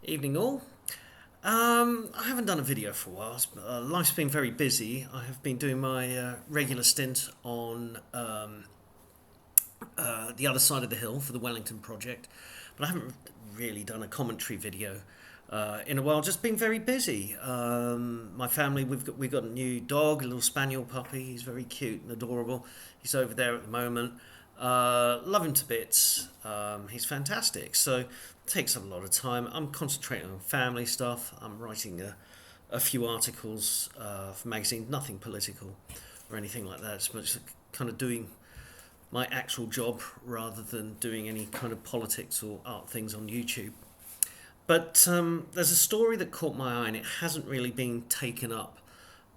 Evening all. I haven't done a video for a while. Life's been very busy. I have been doing my regular stint on the other side of the hill for the Wellington project, but I haven't really done a commentary video in a while. Just been very busy. My family, we've got a new dog, a little spaniel puppy. He's very cute and adorable. He's over there at the moment. Love him to bits. He's fantastic. So it takes up a lot of time. I'm concentrating on family stuff. I'm writing a few articles for magazines, nothing political or anything like that. It's kind of doing my actual job rather than doing any kind of politics or art things on YouTube. But there's a story that caught my eye, and it hasn't really been taken up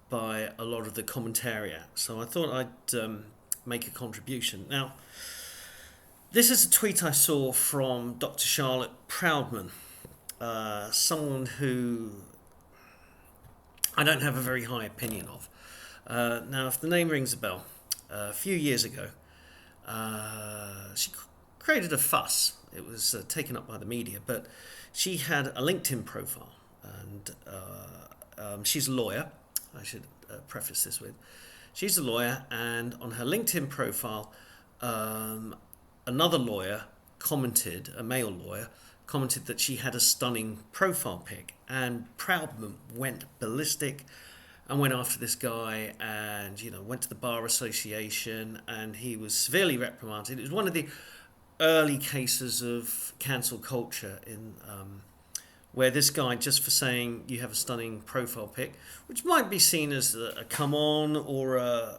by a lot of the commentariat. So I thought I'd make a contribution. Now, this is a tweet I saw from Dr. Charlotte Proudman, someone who I don't have a very high opinion of. Now, if the name rings a bell, a few years ago, she created a fuss. It was taken up by the media, but she had a LinkedIn profile, and she's a lawyer. I should preface this with. She's a lawyer, and on her LinkedIn profile, another lawyer commented, a male lawyer, commented that she had a stunning profile pic, and Proudman went ballistic and went after this guy, and went to the bar association, and he was severely reprimanded. It was one of the early cases of cancel culture in where this guy, just for saying you have a stunning profile pic, which might be seen as a come on or a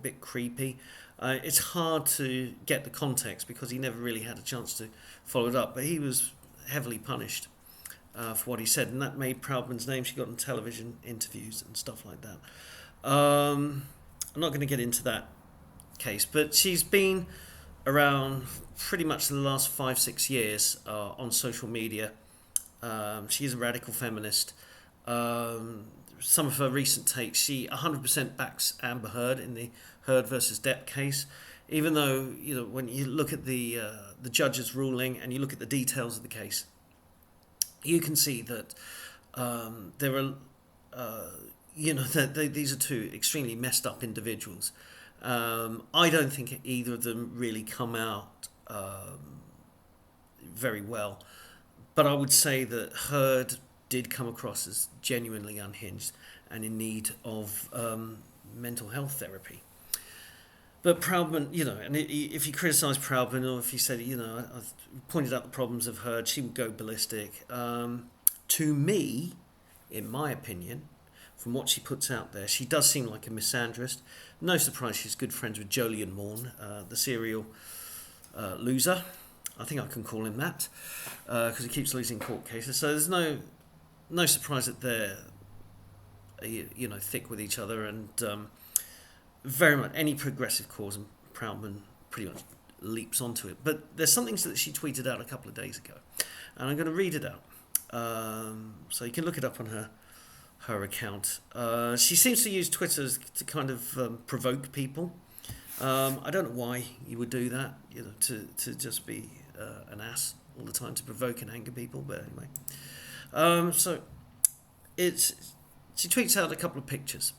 bit creepy, it's hard to get the context because he never really had a chance to follow it up. But he was heavily punished for what he said, and that made Proudman's name. She got on television interviews and stuff like that. I'm not going to get into that case, but she's been around pretty much the last 5-6 years on social media. She's a radical feminist. Some of her recent takes, she 100% backs Amber Heard in the Heard versus Depp case, even though when you look at the judge's ruling and you look at the details of the case, you can see that there are these are two extremely messed up individuals. I don't think either of them really come out very well. But I would say that Heard did come across as genuinely unhinged and in need of mental health therapy. But Proudman, and if you criticise Proudman, or if you said, I've pointed out the problems of Heard, she would go ballistic. To me, in my opinion, from what she puts out there, she does seem like a misandrist. No surprise she's good friends with Jolyon Morn, the serial loser. I think I can call him that because he keeps losing court cases. So there's no surprise that they're thick with each other, and very much any progressive cause, and Proudman pretty much leaps onto it. But there's something that she tweeted out a couple of days ago, and I'm going to read it out so you can look it up on her account. She seems to use Twitter to kind of provoke people. I don't know why you would do that, to just be an ass all the time, to provoke and anger people, but anyway. So she tweets out a couple of pictures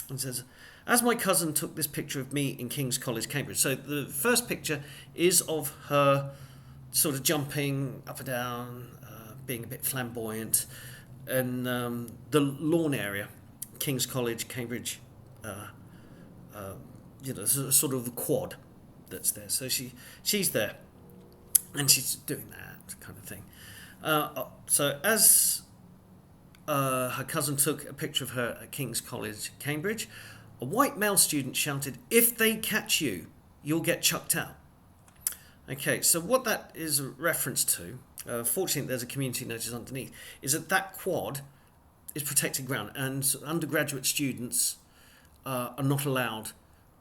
and says, "As my cousin took this picture of me in King's College, Cambridge." So the first picture is of her sort of jumping up and down, being a bit flamboyant, and the lawn area, King's College, Cambridge, sort of the quad that's there. So she's there, and she's doing that kind of thing. So as her cousin took a picture of her at King's College, Cambridge, a white male student shouted, "If they catch you, you'll get chucked out." Okay, so what that is a reference to, fortunately there's a community notice underneath, is that quad is protected ground, and undergraduate students are not allowed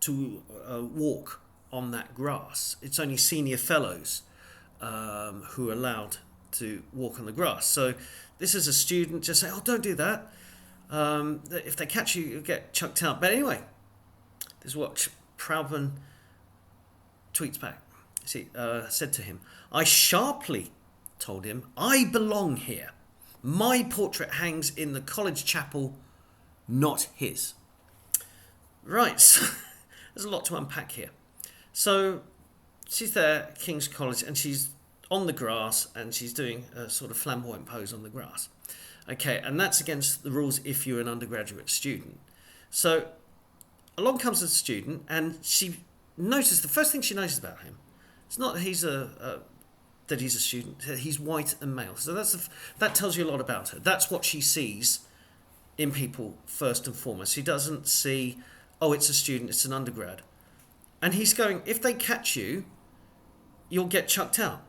to walk on that grass. It's only senior fellows who are allowed to walk on the grass. So this is a student just saying, "Oh, don't do that. If they catch you, you'll get chucked out." But anyway, this is what Proudman tweets back. Said to him, "I sharply told him I belong here. My portrait hangs in the college chapel, not his. Right, so there's a lot to unpack here. So she's there at King's College and she's on the grass and she's doing a sort of flamboyant pose on the grass. Okay, and that's against the rules if you're an undergraduate student. So along comes a student and she notices, the first thing she notices about him, it's not that he's a student, he's white and male. So that tells you a lot about her. That's what she sees in people first and foremost. She doesn't see, oh, it's a student, it's an undergrad. And he's going, if they catch you, you'll get chucked out.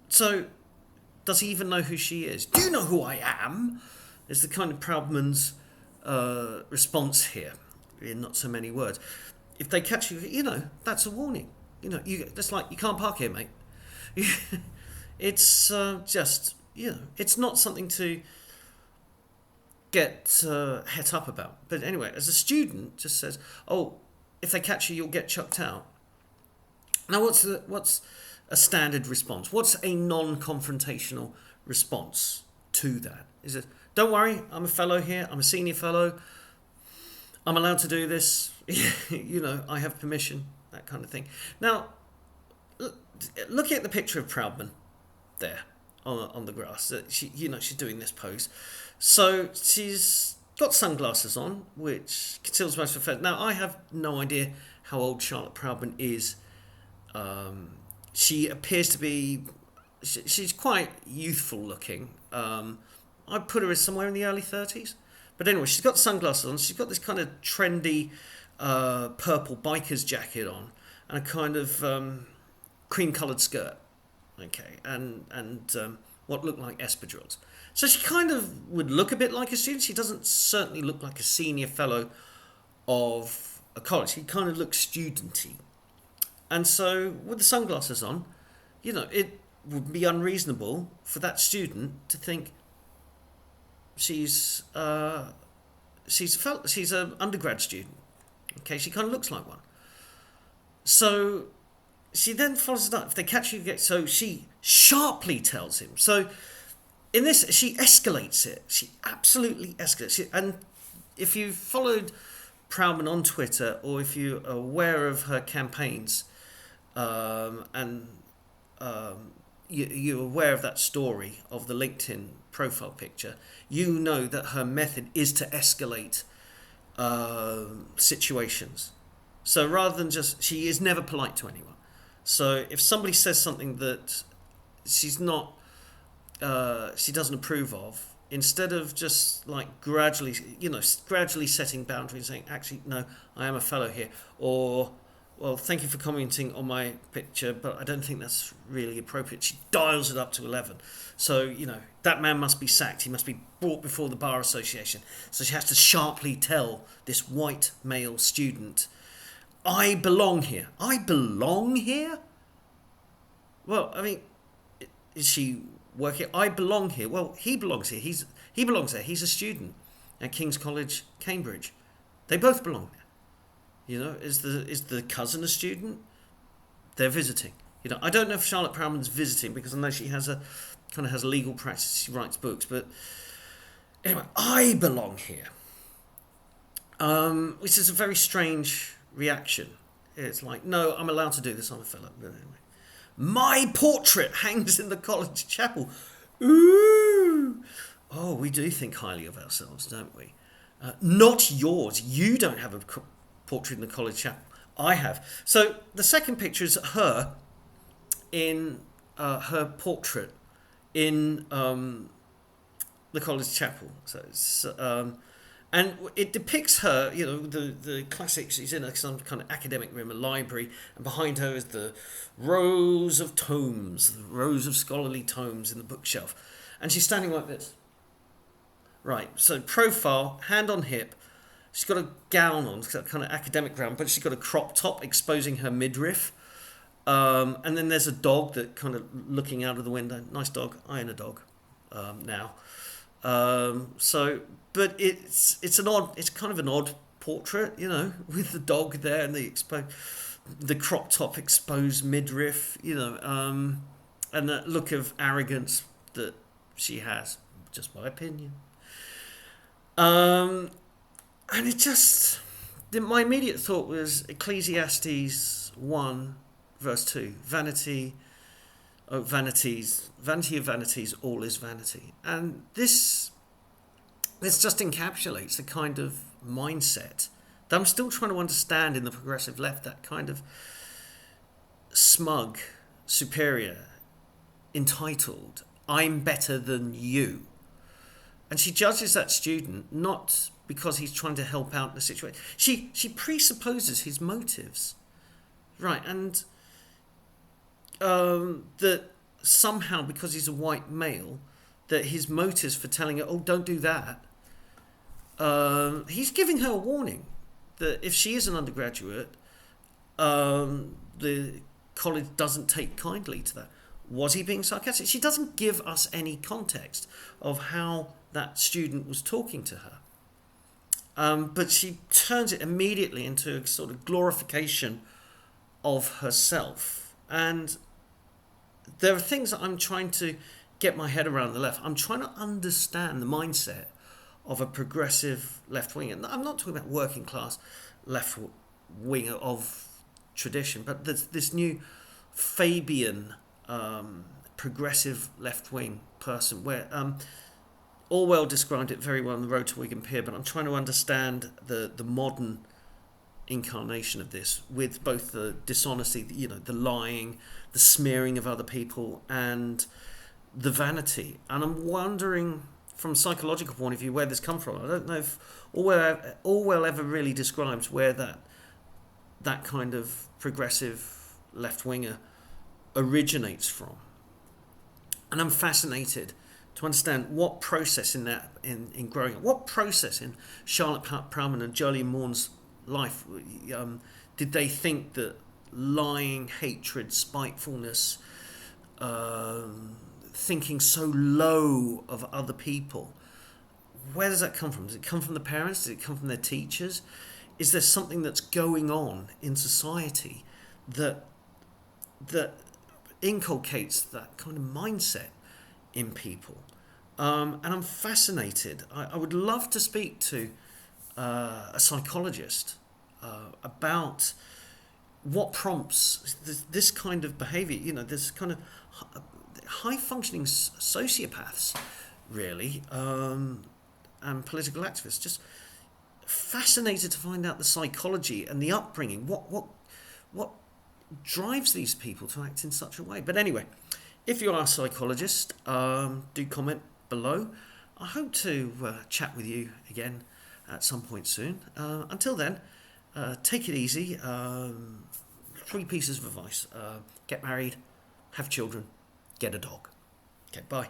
So does he even know who she is? Do you know who I am? Is the kind of Proudman's response here, in not so many words. If they catch you, that's a warning. That's like, you can't park here, mate. It's just, it's not something to get het up about. But anyway, as a student, just says, oh, if they catch you, you'll get chucked out. Now, what's a standard response? What's a non-confrontational response to that? Is it, don't worry, I'm a fellow here, I'm a senior fellow, I'm allowed to do this, I have permission, that kind of thing. Now, looking at the picture of Proudman there on the grass, she's doing this pose. So she's got sunglasses on, which conceals most of her face. Now, I have no idea how old Charlotte Proudman is. She appears to be, she's quite youthful looking. I'd put her as somewhere in the early 30s. But anyway, she's got sunglasses on. She's got this kind of trendy purple biker's jacket on and a kind of cream-coloured skirt. Okay, and what looked like espadrilles. So she kind of would look a bit like a student. She doesn't certainly look like a senior fellow of a college. She kind of looks studenty. And so with the sunglasses on, it would be unreasonable for that student to think she's an undergrad student. Okay, she kind of looks like one. So she then follows it up. If they catch you, so she sharply tells him. So in this, she escalates it. She absolutely escalates it. And if you've followed Proudman on Twitter, or if you're aware of her campaigns, you're aware of that story of the LinkedIn profile picture, you know that her method is to escalate situations. So rather than she is never polite to anyone. So if somebody says something that she's not, she doesn't approve of, instead of just like gradually setting boundaries, saying, actually, no, I am a fellow here, or, well, thank you for commenting on my picture, but I don't think that's really appropriate. She dials it up to 11. So, that man must be sacked. He must be brought before the Bar Association. So she has to sharply tell this white male student, I belong here. I belong here? Well, I mean, is she working? I belong here. Well, he belongs here. He belongs there. He's a student at King's College, Cambridge. They both belong there. Is the cousin a student? They're visiting. I don't know if Charlotte Proudman's visiting, because I know she has a legal practice. She writes books, but anyway, I belong here. Which is a very strange reaction. It's like, no, I'm allowed to do this. I'm a fellow. But anyway, my portrait hangs in the college chapel. Ooh, oh, we do think highly of ourselves, don't we? Not yours. You don't have a portrait in the college chapel. I have. So the second picture is her in her portrait in the college chapel. So it's, and it depicts her, the classics. She's in some kind of academic room, a library, and behind her is the rows of tomes, the rows of scholarly tomes in the bookshelf, and she's standing like this. Right, so profile, hand on hip. She's got a gown on, kind of academic gown, but she's got a crop top exposing her midriff. And then there's a dog that kind of looking out of the window. Nice dog. I own a dog now. But it's kind of an odd portrait, with the dog there and the crop top exposed midriff, and that look of arrogance that she has. Just my opinion. And it just... My immediate thought was Ecclesiastes 1, verse 2. Vanity, oh, vanities, vanity of vanities, all is vanity. And this just encapsulates the kind of mindset that I'm still trying to understand in the progressive left, that kind of smug, superior, entitled, I'm better than you. And she judges that student not because he's trying to help out the situation. She presupposes his motives, right? And that somehow, because he's a white male, that his motives for telling her, "Oh, don't do that," he's giving her a warning that if she is an undergraduate, the college doesn't take kindly to that. Was he being sarcastic? She doesn't give us any context of how that student was talking to her. But she turns it immediately into a sort of glorification of herself. And there are things that I'm trying to get my head around the left. I'm trying to understand the mindset of a progressive left wing. And I'm not talking about working class left wing of tradition, but there's this new Fabian progressive left wing person where Orwell described it very well in The Road to Wigan Pier, but I'm trying to understand the modern incarnation of this, with both the dishonesty, the lying, the smearing of other people, and the vanity. And I'm wondering, from a psychological point of view, where this comes from. I don't know if Orwell ever really describes where that kind of progressive left-winger originates from. And I'm fascinated to understand what process in growing up, what process in Charlotte Proudman and Jolene Mourn's life did they think that lying, hatred, spitefulness, thinking so low of other people, where does that come from? Does it come from the parents? Does it come from their teachers? Is there something that's going on in society that inculcates that kind of mindset in people? And I'm fascinated. I would love to speak to a psychologist about what prompts this kind of behaviour. This kind of high-functioning sociopaths, really, and political activists. Just fascinated to find out the psychology and the upbringing. What drives these people to act in such a way? But anyway, if you are a psychologist, do comment below. I hope to chat with you again at some point soon. Until then, take it easy. 3 pieces of advice. Get married, have children, get a dog. Okay, bye.